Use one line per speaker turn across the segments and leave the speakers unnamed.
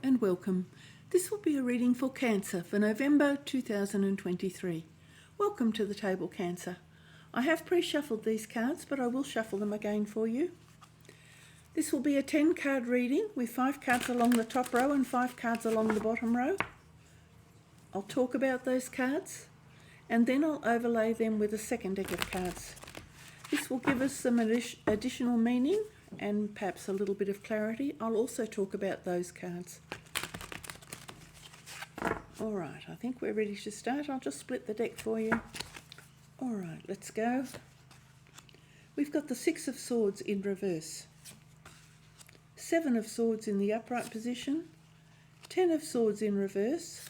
and welcome. This will be a reading for Cancer for November 2023. Welcome to the table, Cancer. I have pre-shuffled these cards, but I will shuffle them again for you. This will be a 10-card reading with 5 cards along the top row and 5 cards along the bottom row. I'll talk about those cards and then I'll overlay them with a second deck of cards. This will give us some additional meaning and perhaps a little bit of clarity. I'll also talk about those cards. All right, I think we're ready to start. I'll just split the deck for you. All right, let's go. We've got the 6 of Swords in reverse, 7 of Swords in the upright position, 10 of Swords in reverse,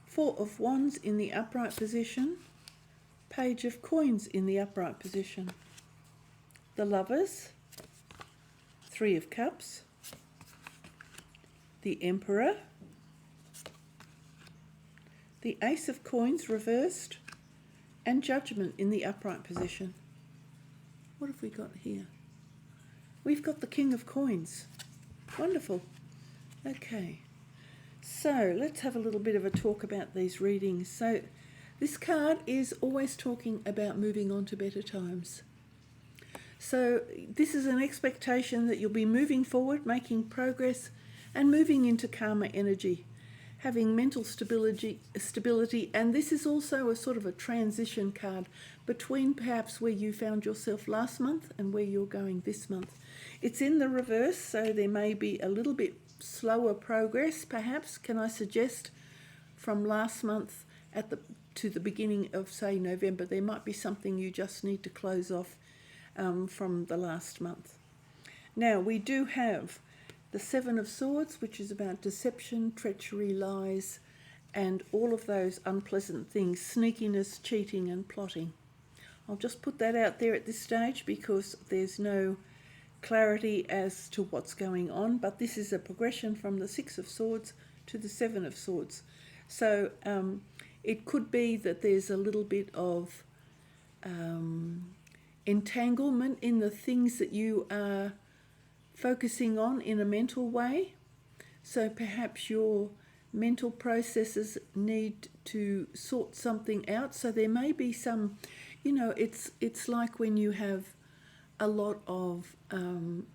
4 of Wands in the upright position, Page of Coins in the upright position, the Lovers, 3 of Cups, the Emperor, the Ace of Coins reversed, and Judgment in the upright position. What have we got here? We've got the King of Coins. Wonderful. Okay, so let's have a little bit of a talk about these readings. So this card is always talking about moving on to better times. So this is an expectation that you'll be moving forward, making progress, and moving into calmer energy, having mental stability, and this is also a sort of a transition card between perhaps where you found yourself last month and where you're going this month. It's in the reverse, so there may be a little bit slower progress, perhaps, can I suggest, from last month to the beginning of, say, November. There might be something you just need to close off from the last month. Now, we do have the 7 of Swords, which is about deception, treachery, lies, and all of those unpleasant things, sneakiness, cheating, and plotting. I'll just put that out there at this stage because there's no clarity as to what's going on, but this is a progression from the 6 of Swords to the 7 of Swords. So it could be that there's a little bit of entanglement in the things that you are focusing on in a mental way. So perhaps your mental processes need to sort something out. So there may be some, it's like when you have a lot of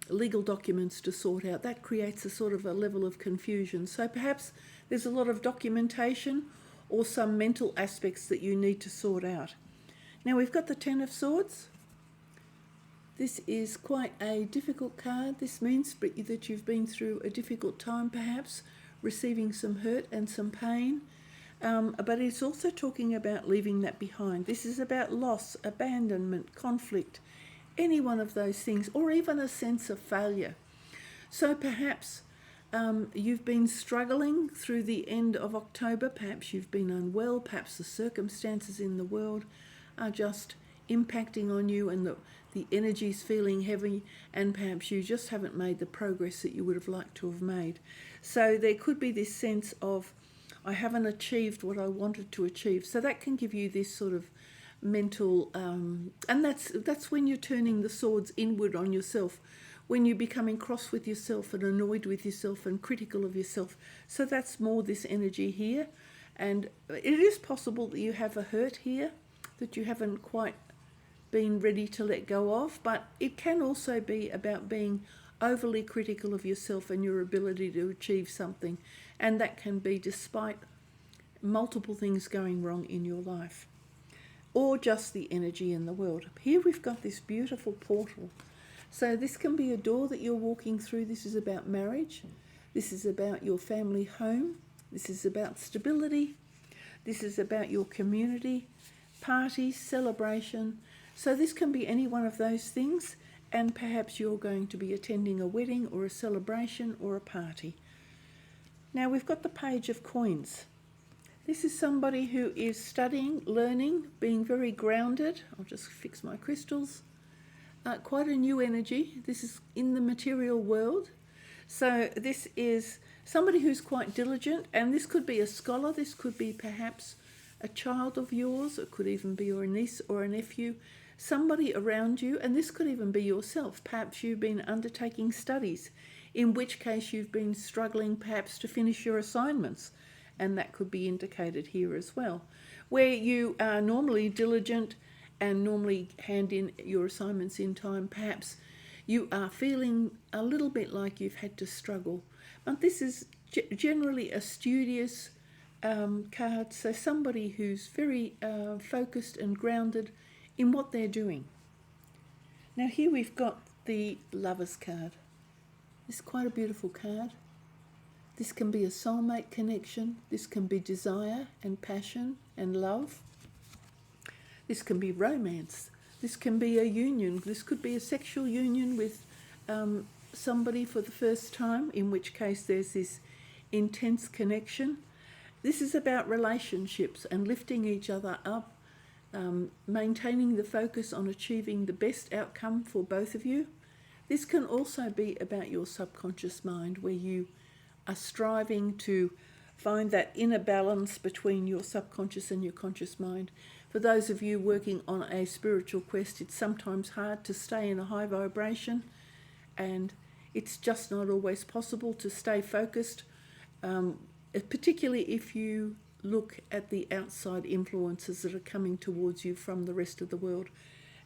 legal documents to sort out. That creates a sort of a level of confusion. So perhaps there's a lot of documentation or some mental aspects that you need to sort out. Now we've got the 10 of Swords. This is quite a difficult card. This means that you've been through a difficult time, perhaps, receiving some hurt and some pain. But it's also talking about leaving that behind. This is about loss, abandonment, conflict, any one of those things, or even a sense of failure. So perhaps you've been struggling through the end of October. Perhaps you've been unwell. Perhaps the circumstances in the world are just impacting on you and the energy's feeling heavy, and perhaps you just haven't made the progress that you would have liked to have made. So there could be this sense of, I haven't achieved what I wanted to achieve. So that can give you this sort of mental, and that's when you're turning the swords inward on yourself, when you're becoming cross with yourself and annoyed with yourself and critical of yourself. So that's more this energy here. And it is possible that you have a hurt here that you haven't quite been ready to let go of, but it can also be about being overly critical of yourself and your ability to achieve something, and that can be despite multiple things going wrong in your life, or just the energy in the world. Here we've got this beautiful portal. So this can be a door that you're walking through. This is about marriage. This is about your family home. This is about stability. This is about your community, parties, celebration. So this can be any one of those things, and perhaps you're going to be attending a wedding or a celebration or a party. Now we've got the Page of Coins. This is somebody who is studying, learning, being very grounded. I'll just fix my crystals. Quite a new energy. This is in the material world. So this is somebody who's quite diligent, and this could be a scholar. This could be perhaps a child of yours. It could even be your niece or a nephew. Somebody around you, and this could even be yourself. Perhaps you've been undertaking studies in which case you've been struggling perhaps to finish your assignments, and that could be indicated here as well. Where you are normally diligent and normally hand in your assignments in time, perhaps you are feeling a little bit like you've had to struggle. But this is generally a studious card, so somebody who's very focused and grounded in what they're doing. Now here we've got the Lovers card. It's quite a beautiful card. This can be a soulmate connection. This can be desire and passion and love. This can be romance. This can be a union. This could be a sexual union with somebody for the first time, in which case there's this intense connection. This is about relationships and lifting each other up, maintaining the focus on achieving the best outcome for both of you. This can also be about your subconscious mind, where you are striving to find that inner balance between your subconscious and your conscious mind. For those of you working on a spiritual quest, it's sometimes hard to stay in a high vibration, and it's just not always possible to stay focused, particularly if you look at the outside influences that are coming towards you from the rest of the world.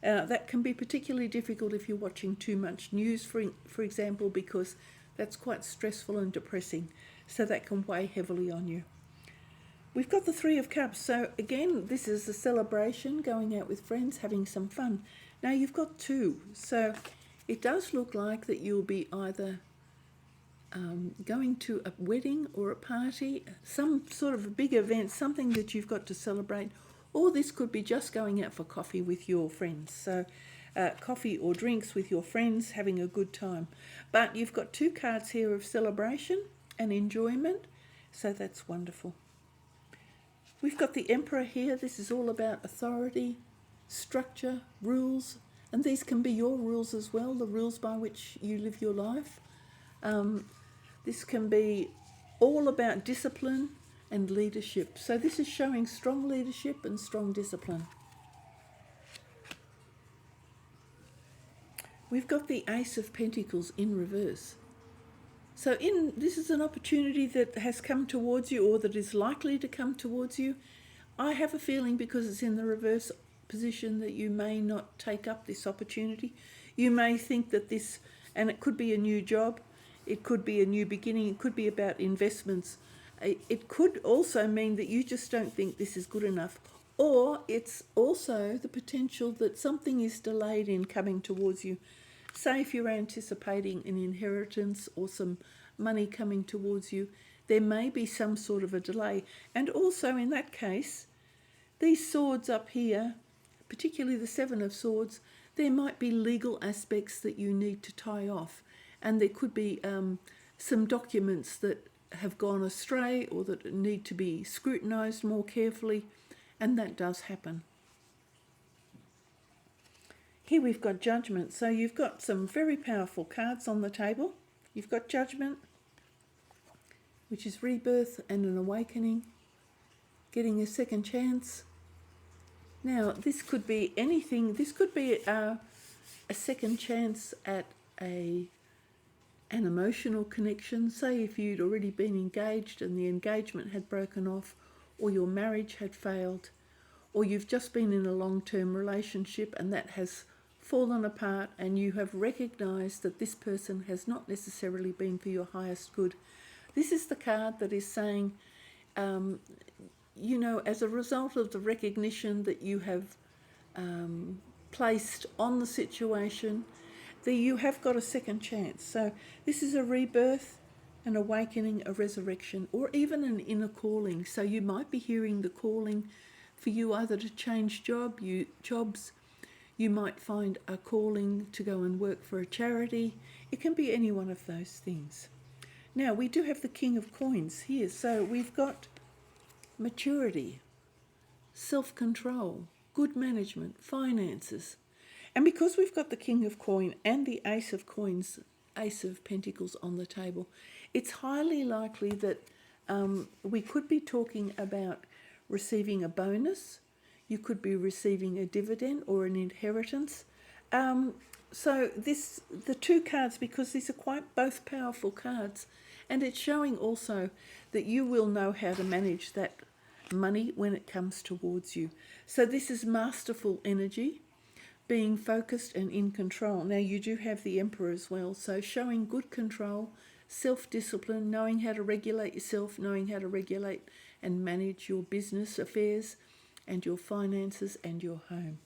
That can be particularly difficult if you're watching too much news, for example, because that's quite stressful and depressing, so that can weigh heavily on you. We've got the Three of Cups, so again, this is a celebration, going out with friends, having some fun. Now you've got two, so it does look like that you'll be either going to a wedding or a party, some sort of a big event, something that you've got to celebrate, or this could be just going out for coffee with your friends. So coffee or drinks with your friends, having a good time. But you've got two cards here of celebration and enjoyment, so that's wonderful. We've got the Emperor here. This is all about authority, structure, rules, and these can be your rules as well, the rules by which you live your life. This can be all about discipline and leadership. So this is showing strong leadership and strong discipline. We've got the Ace of Pentacles in reverse. So this is an opportunity that has come towards you, or that is likely to come towards you. I have a feeling, because it's in the reverse position, that you may not take up this opportunity. You may think that this, and it could be a new job, it could be a new beginning, it could be about investments. It could also mean that you just don't think this is good enough. Or it's also the potential that something is delayed in coming towards you. Say if you're anticipating an inheritance or some money coming towards you, there may be some sort of a delay. And also in that case, these swords up here, particularly the Seven of Swords, there might be legal aspects that you need to tie off. And there could be some documents that have gone astray or that need to be scrutinised more carefully, and that does happen. Here we've got Judgment. So you've got some very powerful cards on the table. You've got Judgment, which is rebirth and an awakening, getting a second chance. Now, this could be anything. This could be a second chance at an emotional connection. Say if you'd already been engaged and the engagement had broken off, or your marriage had failed, or you've just been in a long-term relationship and that has fallen apart, and you have recognised that this person has not necessarily been for your highest good. This is the card that is saying, you know, as a result of the recognition that you have placed on the situation, that you have got a second chance. So this is a rebirth, an awakening, a resurrection, or even an inner calling. So you might be hearing the calling for you either to change jobs. You might find a calling to go and work for a charity. It can be any one of those things. Now, we do have the King of Coins here. So we've got maturity, self-control, good management, finances. And because we've got the King of Coin and the Ace of Coins, Ace of Pentacles on the table, it's highly likely that we could be talking about receiving a bonus. You could be receiving a dividend or an inheritance. So the two cards, because these are quite both powerful cards, and it's showing also that you will know how to manage that money when it comes towards you. So this is masterful energy, being focused and in control. Now you do have the Emperor as well, so showing good control, self-discipline, knowing how to regulate yourself, knowing how to regulate and manage your business affairs and your finances and your home.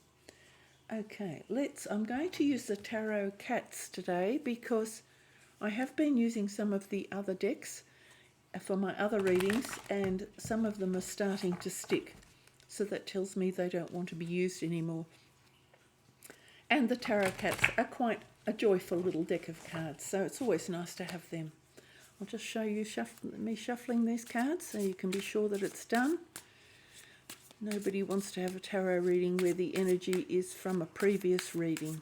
Okay, I'm going to use the Tarot Cats today because I have been using some of the other decks for my other readings, and some of them are starting to stick. So that tells me they don't want to be used anymore. And the Tarot Cats are quite a joyful little deck of cards, so it's always nice to have them. I'll just show you me shuffling these cards so you can be sure that it's done. Nobody wants to have a tarot reading where the energy is from a previous reading.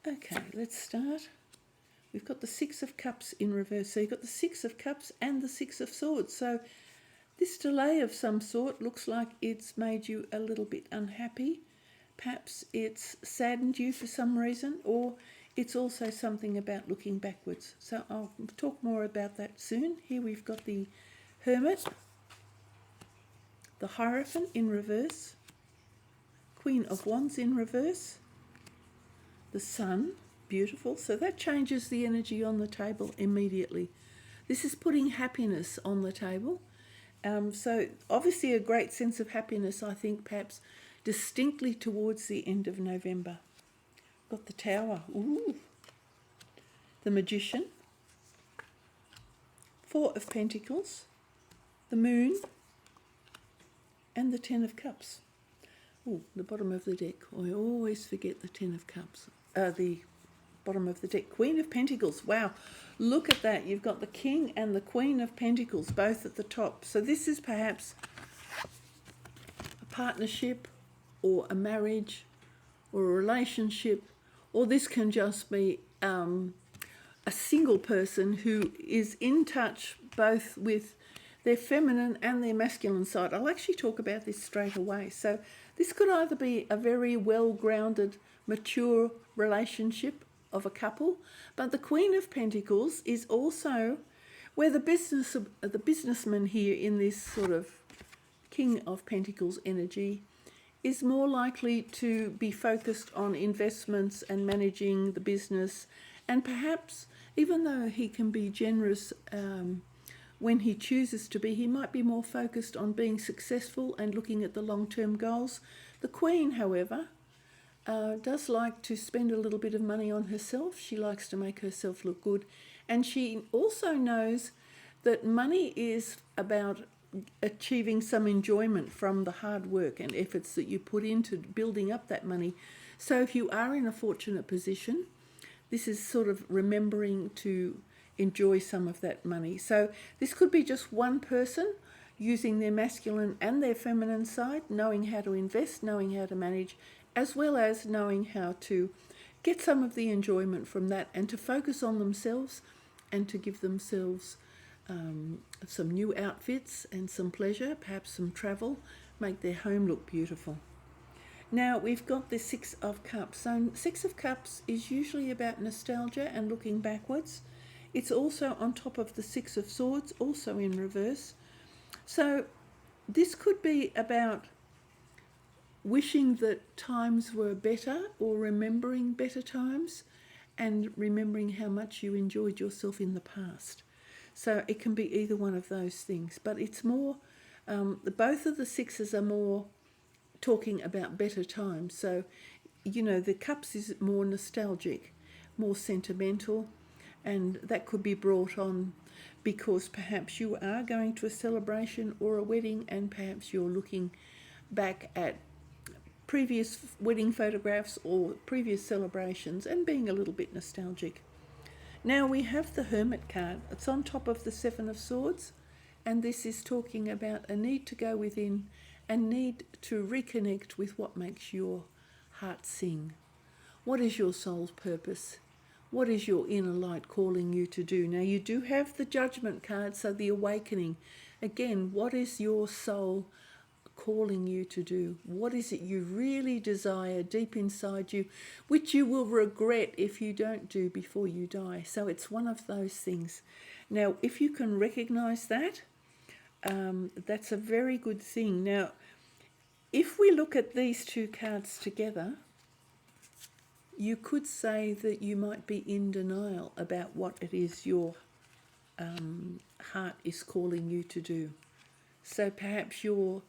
Okay, let's start. We've got the Six of Cups in reverse. So you've got the Six of Cups and the Six of Swords. So this delay of some sort looks like it's made you a little bit unhappy. Perhaps it's saddened you for some reason, or it's also something about looking backwards. So I'll talk more about that soon. Here we've got the Hermit, the Hierophant in reverse, Queen of Wands in reverse, the Sun, beautiful. So that changes the energy on the table immediately. This is putting happiness on the table. So obviously a great sense of happiness, I think, perhaps distinctly towards the end of November. Got the Tower, ooh, the Magician, Four of Pentacles, the Moon, and the Ten of Cups. Oh, the bottom of the deck. I always forget the Ten of Cups. The bottom of the deck. Queen of Pentacles. Wow, look at that. You've got the King and the Queen of Pentacles both at the top. So this is perhaps a partnership or a marriage or a relationship, or this can just be a single person who is in touch both with their feminine and their masculine side. I'll actually talk about this straight away. So this could either be a very well-grounded, mature relationship of a couple, but the Queen of Pentacles is also where the businessman here in this sort of King of Pentacles energy is more likely to be focused on investments and managing the business, and perhaps even though he can be generous when he chooses to be, he might be more focused on being successful and looking at the long-term goals. The Queen, however, does like to spend a little bit of money on herself. She likes to make herself look good. And she also knows that money is about achieving some enjoyment from the hard work and efforts that you put into building up that money. So if you are in a fortunate position, this is sort of remembering to enjoy some of that money. So this could be just one person using their masculine and their feminine side, knowing how to invest, knowing how to manage, as well as knowing how to get some of the enjoyment from that and to focus on themselves and to give themselves some new outfits and some pleasure, perhaps some travel, make their home look beautiful. Now we've got the Six of Cups. So Six of Cups is usually about nostalgia and looking backwards. It's also on top of the Six of Swords, also in reverse. So this could be about wishing that times were better, or remembering better times and remembering how much you enjoyed yourself in the past. So it can be either one of those things, but it's more, both of the sixes are more talking about better times. So, you know, the Cups is more nostalgic, more sentimental, and that could be brought on because perhaps you are going to a celebration or a wedding, and perhaps you're looking back at previous wedding photographs or previous celebrations and being a little bit nostalgic. Now we have the Hermit card. It's on top of the Seven of Swords, and this is talking about a need to go within and need to reconnect with what makes your heart sing. What is your soul's purpose? What is your inner light calling you to do? Now you do have the Judgment card, so the awakening. Again, what is your soul calling you to do? What is it you really desire deep inside you, which you will regret if you don't do before you die? So it's one of those things. Now, if you can recognize that, that's a very good thing. Now, if we look at these two cards together, you could say that you might be in denial about what it is your heart is calling you to do. So perhaps you're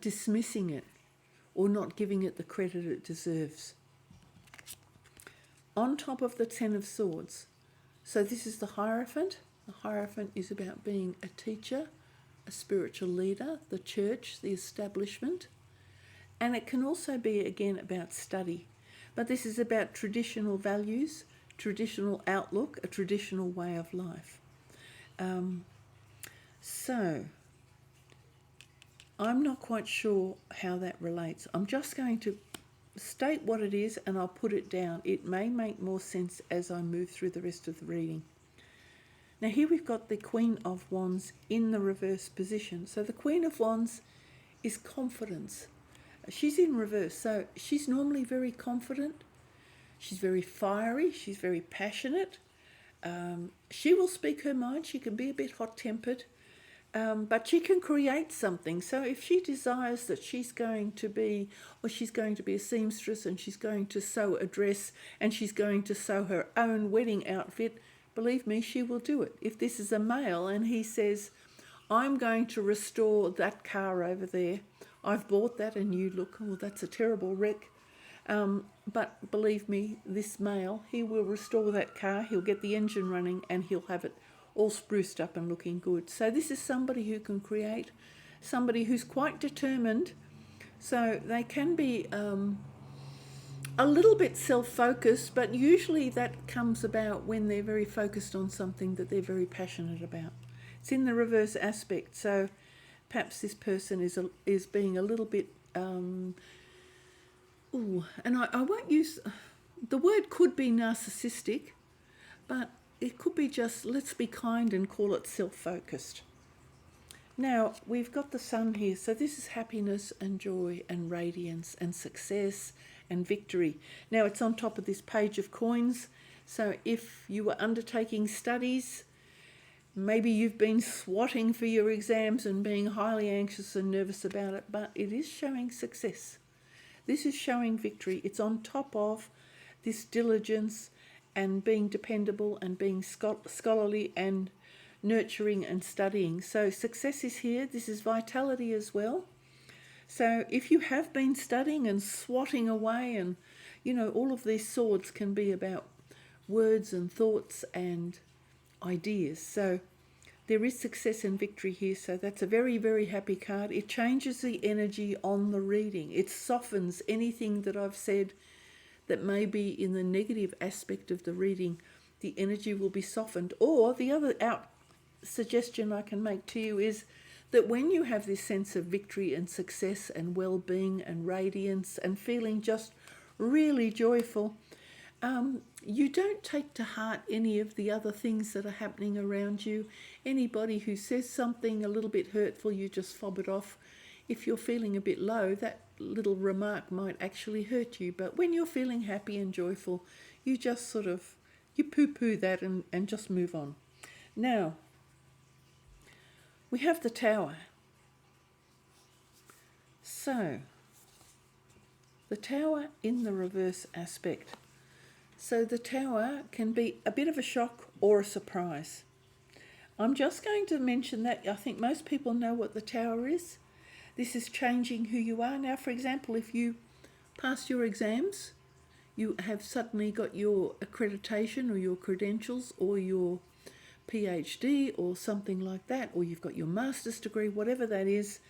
dismissing it or not giving it the credit it deserves. On top of the Ten of Swords, so this is the Hierophant. The Hierophant is about being a teacher, a spiritual leader, the church, the establishment. And it can also be, again, about study. But this is about traditional values, traditional outlook, a traditional way of life. So I'm not quite sure how that relates. I'm just going to state what it is and I'll put it down. It may make more sense as I move through the rest of the reading. Now here we've got the Queen of Wands in the reverse position. So the Queen of Wands is confidence. She's in reverse, so she's normally very confident. She's very fiery. She's very passionate. She will speak her mind. She can be a bit hot-tempered, but she can create something. So if she desires that she's going to be a seamstress and she's going to sew a dress and she's going to sew her own wedding outfit, believe me, she will do it. If this is a male and he says, I'm going to restore that car over there, I've bought that and you look, oh, that's a terrible wreck. But believe me, this male, he will restore that car, he'll get the engine running and he'll have it all spruced up and looking good. So this is somebody who can create, somebody who's quite determined. So they can be a little bit self-focused, but usually that comes about when they're very focused on something that they're very passionate about. It's in the reverse aspect, so perhaps this person is being a little bit, and I won't use, the word could be narcissistic, but it could be just, let's be kind and call it self-focused. Now, we've got the Sun here, so this is happiness and joy and radiance and success and victory. Now, it's on top of this Page of Coins, so if you were undertaking studies, maybe you've been swatting for your exams and being highly anxious and nervous about it, but it is showing success. This is showing victory. It's on top of this diligence and being dependable and being scholarly and nurturing and studying. So success is here. This is vitality as well. So if you have been studying and swatting away, and all of these swords can be about words and thoughts and ideas. So there is success and victory here. So that's a very, very happy card. It changes the energy on the reading. It softens anything that I've said that may be in the negative aspect of the reading. The energy will be softened. Or the other suggestion I can make to you is that when you have this sense of victory and success and well-being and radiance and feeling just really joyful, you don't take to heart any of the other things that are happening around you. Anybody who says something a little bit hurtful, you just fob it off. If you're feeling a bit low, that little remark might actually hurt you. But when you're feeling happy and joyful, you just you poo-poo that and just move on. Now, we have the Tower. So, the Tower in the reverse aspect. So the Tower can be a bit of a shock or a surprise. I'm just going to mention that I think most people know what the Tower is. This is changing who you are. Now, for example, if you pass your exams, you have suddenly got your accreditation or your credentials or your PhD or something like that, or you've got your master's degree, whatever that is,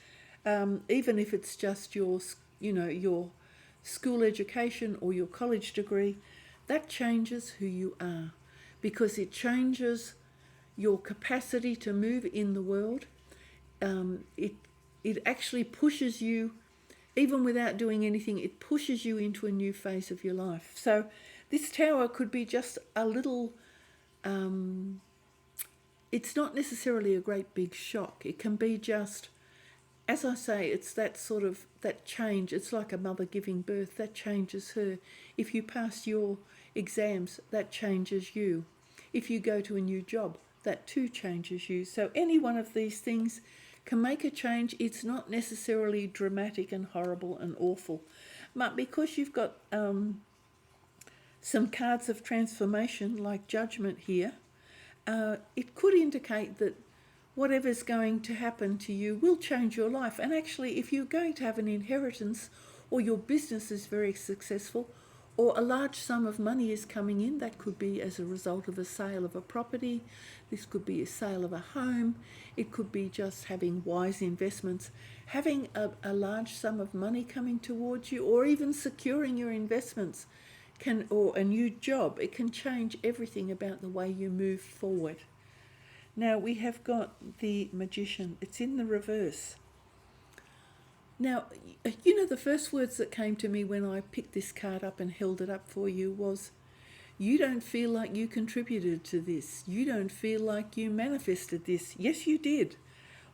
even if it's just your school education or your college degree, that changes who you are because it changes your capacity to move in the world. It actually pushes you, even without doing anything, it pushes you into a new phase of your life. So this Tower could be just a little, it's not necessarily a great big shock. It can be just as I say, it's that sort of, that change. It's like a mother giving birth. That changes her. If you pass your exams, that changes you. If you go to a new job, that too changes you. So any one of these things can make a change. It's not necessarily dramatic and horrible and awful. But because you've got some cards of transformation like Judgment here, it could indicate that whatever's going to happen to you will change your life. And actually, if you're going to have an inheritance, or your business is very successful, or a large sum of money is coming in, that could be as a result of a sale of a property, this could be a sale of a home, it could be just having wise investments, having a large sum of money coming towards you, or even securing your investments, or a new job. It can change everything about the way you move forward. Now we have got the Magician. It's in the reverse. Now, you know, the first words that came to me when I picked this card up and held it up for you was, you don't feel like you contributed to this. You don't feel like you manifested this. Yes, you did.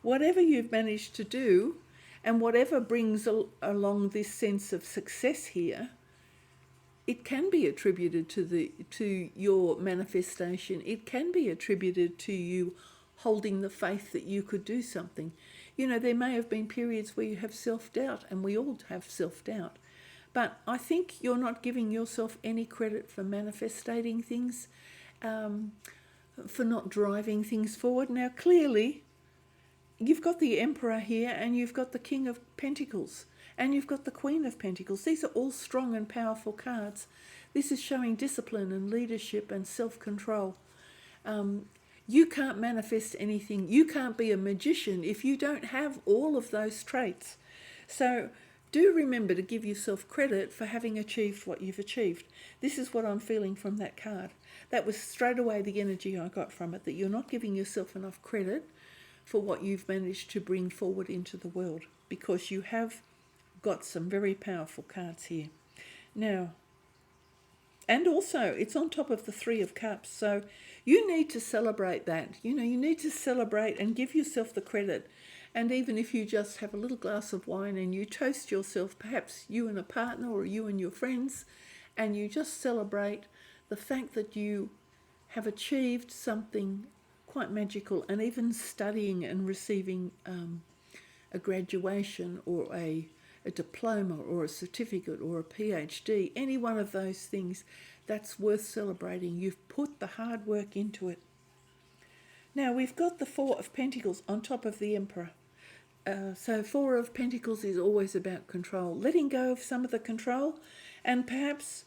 Whatever you've managed to do, and whatever brings along this sense of success here, it can be attributed to your manifestation. It can be attributed to you holding the faith that you could do something. You know, there may have been periods where you have self-doubt, and we all have self-doubt. But I think you're not giving yourself any credit for manifesting things, for not driving things forward. Now, clearly, you've got the Emperor here, and you've got the King of Pentacles, and you've got the Queen of Pentacles. These are all strong and powerful cards. This is showing discipline and leadership and self-control. You can't manifest anything. You can't be a magician if you don't have all of those traits. So do remember to give yourself credit for having achieved what you've achieved. This is what I'm feeling from that card. That was straight away the energy I got from it, that you're not giving yourself enough credit for what you've managed to bring forward into the world, because you have got some very powerful cards here. Now, and also it's on top of the Three of Cups, so you need to celebrate that. You know, you need to celebrate and give yourself the credit. And even if you just have a little glass of wine and you toast yourself, perhaps you and a partner or you and your friends, and you just celebrate the fact that you have achieved something quite magical, and even studying and receiving a graduation or a diploma or a certificate or a PhD, any one of those things, that's worth celebrating. You've put the hard work into it. Now we've got the Four of Pentacles on top of the Emperor. So Four of Pentacles is always about control, letting go of some of the control. And perhaps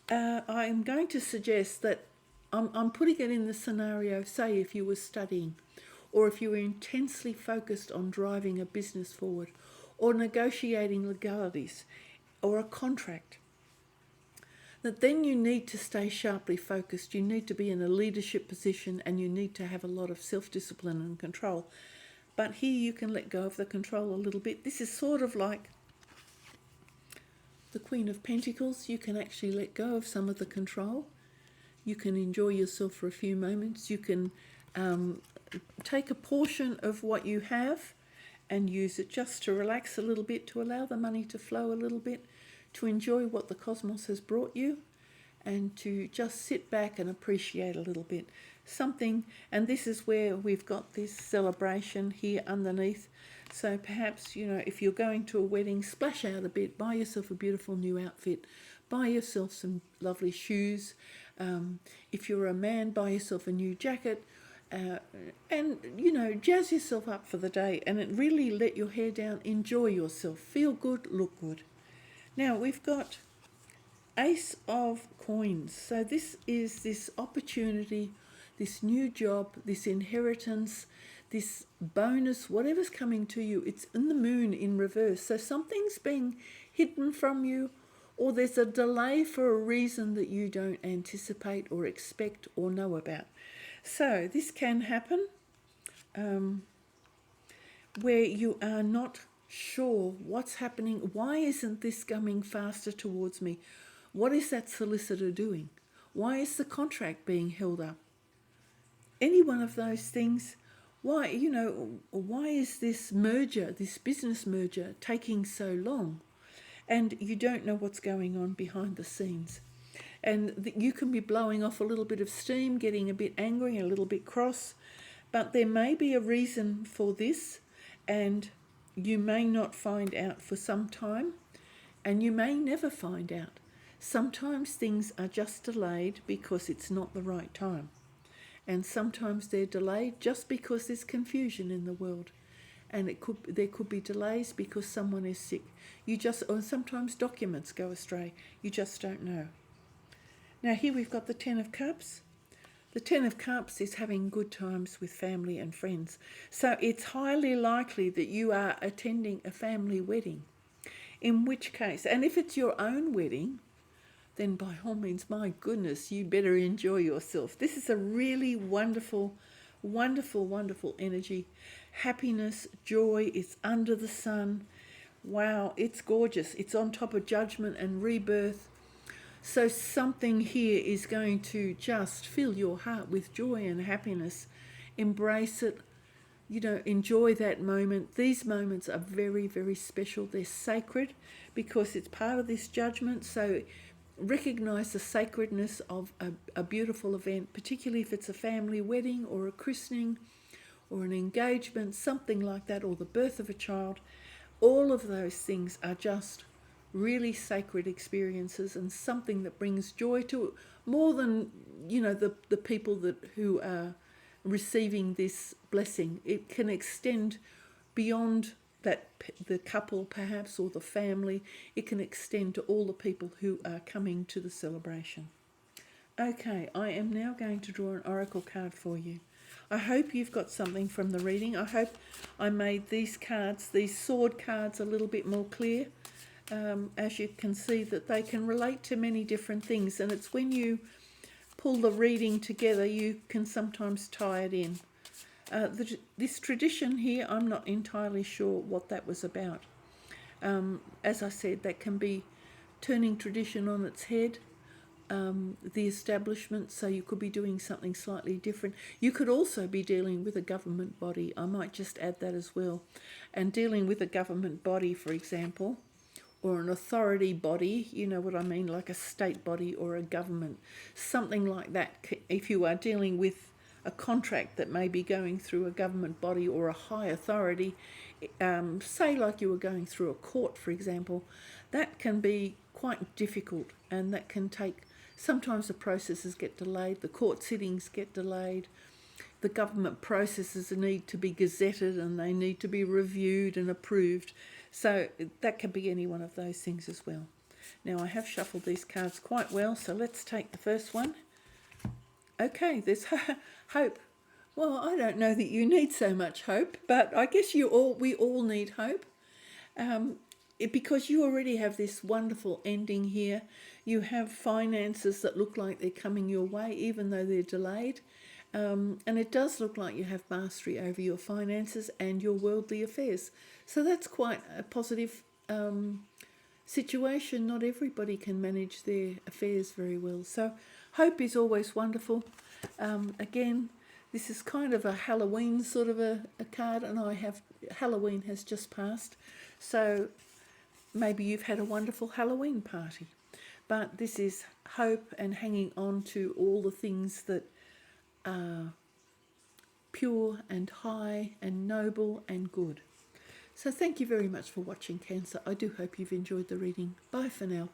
I'm going to suggest that I'm putting it in the scenario, say if you were studying, or if you were intensely focused on driving a business forward, or negotiating legalities, or a contract, that then you need to stay sharply focused. You need to be in a leadership position, and you need to have a lot of self-discipline and control. But here you can let go of the control a little bit. This is sort of like the Queen of Pentacles. You can actually let go of some of the control. You can enjoy yourself for a few moments. You can take a portion of what you have and use it just to relax a little bit, to allow the money to flow a little bit, to enjoy what the cosmos has brought you, and to just sit back and appreciate a little bit. Something, and this is where we've got this celebration here underneath. So perhaps, you know, if you're going to a wedding, splash out a bit, buy yourself a beautiful new outfit, buy yourself some lovely shoes. If you're a man, buy yourself a new jacket, and, you know, jazz yourself up for the day, and really let your hair down, enjoy yourself, feel good, look good. Now we've got Ace of Coins. So this is this opportunity, this new job, this inheritance, this bonus, whatever's coming to you. It's in the Moon in reverse. So something's being hidden from you, or there's a delay for a reason that you don't anticipate or expect or know about. So this can happen where you are not sure what's happening. Why isn't this coming faster towards me? What is that solicitor doing? Why is the contract being held up? Any one of those things why, why is this merger, this business merger, taking so long? And you don't know what's going on behind the scenes. And you can be blowing off a little bit of steam, getting a bit angry, a little bit cross, but there may be a reason for this, and you may not find out for some time, and you may never find out. Sometimes things are just delayed because it's not the right time. And sometimes they're delayed just because there's confusion in the world. And there could be delays because someone is sick. Or sometimes documents go astray. You just don't know. Now here we've got the Ten of Cups. The Ten of Cups is having good times with family and friends. So it's highly likely that you are attending a family wedding. In which case, and if it's your own wedding, then by all means, my goodness, you better enjoy yourself. This is a really wonderful, wonderful, wonderful energy. Happiness, joy, it's under the sun. Wow, it's gorgeous. It's on top of judgment and rebirth. So something here is going to just fill your heart with joy and happiness. Embrace it. Enjoy that moment. These moments are very, very special. They're sacred because it's part of this judgment. So recognize the sacredness of a beautiful event, particularly if it's a family wedding or a christening or an engagement, something like that, or the birth of a child. All of those things are just really sacred experiences and something that brings joy to more than, the people who are receiving this blessing. It can extend beyond the couple perhaps, or the family. It can extend to all the people who are coming to the celebration. Okay, I am now going to draw an oracle card for you. I hope you've got something from the reading. I hope I made these cards, these sword cards, a little bit more clear. As you can see, that they can relate to many different things, and it's when you pull the reading together you can sometimes tie it in. This tradition here, I'm not entirely sure what that was about. As I said, that can be turning tradition on its head, the establishment, so you could be doing something slightly different. You could also be dealing with a government body. I might just add that as well. And dealing with a government body, for example, or an authority body, you know what I mean, like a state body or a government, something like that. If you are dealing with a contract that may be going through a government body or a high authority, say like you were going through a court, for example, that can be quite difficult, and that can take, sometimes the processes get delayed, the court sittings get delayed, the government processes need to be gazetted and they need to be reviewed and approved. So that can be any one of those things as well. Now I have shuffled these cards quite well, so let's take the first one. Okay, there's hope. Well, I don't know that you need so much hope, but I guess we all need hope. Because you already have this wonderful ending here. You have finances that look like they're coming your way, even though they're delayed. And it does look like you have mastery over your finances and your worldly affairs. So that's quite a positive situation. Not everybody can manage their affairs very well. So hope is always wonderful. Again, this is kind of a Halloween sort of a card, and Halloween has just passed. So maybe you've had a wonderful Halloween party. But this is hope and hanging on to all the things that are pure and high and noble and good. So thank you very much for watching, Cancer. I do hope you've enjoyed the reading. Bye for now.